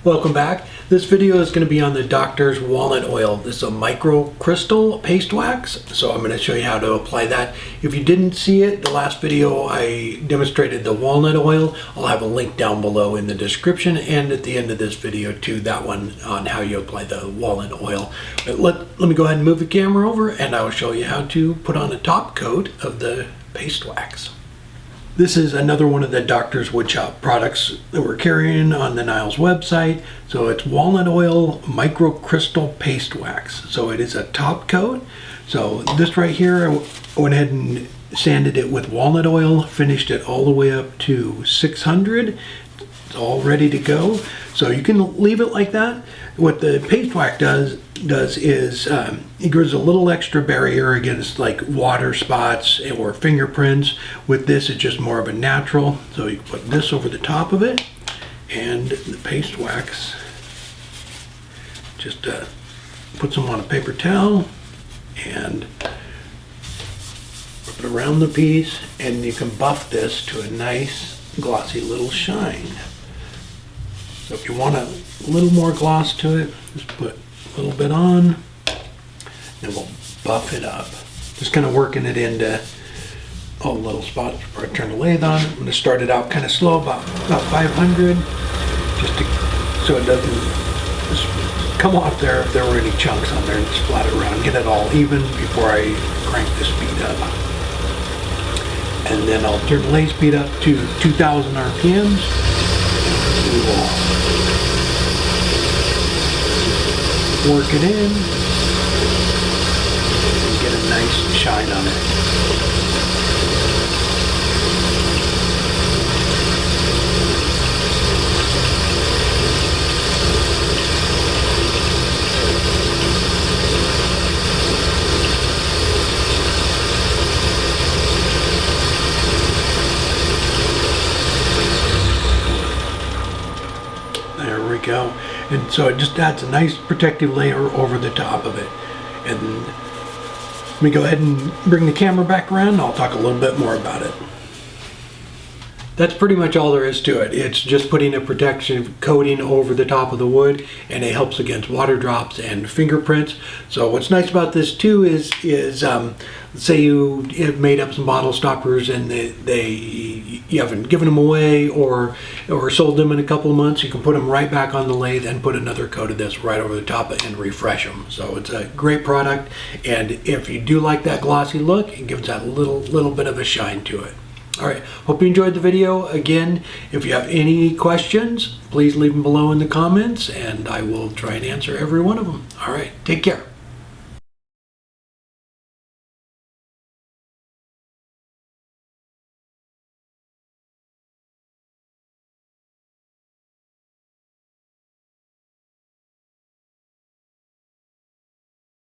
Welcome back. This video is going to be on the Doctor's Walnut Oil. This is a microcrystal paste wax, so I'm going to show you how to apply that. If you didn't see it, the last video I demonstrated the walnut oil. I'll have a link down below in the description and at the end of this video to that one on how you apply the walnut oil. But let me go ahead and move the camera over and I will show you how to put on a top coat of the paste wax. This is another one of the Doctor's Woodshop products that we're carrying on the Niles website. So it's walnut oil microcrystal paste wax. So it is a top coat. So this right here, I went ahead and sanded it with walnut oil, finished it all the way up to 600. It's all ready to go. So you can leave it like that. What the paste wax does is it gives a little extra barrier against like water spots or fingerprints. With this, it's just more of a natural. So you put this over the top of it, and the paste wax. Just put some on a paper towel and rub it around the piece, and you can buff this to a nice glossy little shine. So if you want a little more gloss to it, just put a little bit on and we'll buff it up. Just kind of working it into all the little spots before I turn the lathe on. I'm going to start it out kind of slow, about 500, just so it doesn't just come off there if there were any chunks on there, and splat it around, get it all even before I crank the speed up. And then I'll turn the lathe speed up to 2,000 RPMs. We will work it in and get a nice shine on it. There we go. And so it just adds a nice protective layer over the top of it. And let me go ahead and bring the camera back around and I'll talk a little bit more about it. That's pretty much all there is to it. It's just putting a protection coating over the top of the wood, and it helps against water drops and fingerprints. So what's nice about this too is say you have made up some bottle stoppers and you haven't given them away or sold them in a couple of months, you can put them right back on the lathe and put another coat of this right over the top and refresh them. So it's a great product, and if you do like that glossy look, it gives that little bit of a shine to it. All right, hope you enjoyed the video. Again, if you have any questions, please leave them below in the comments and I will try and answer every one of them. All right, take care.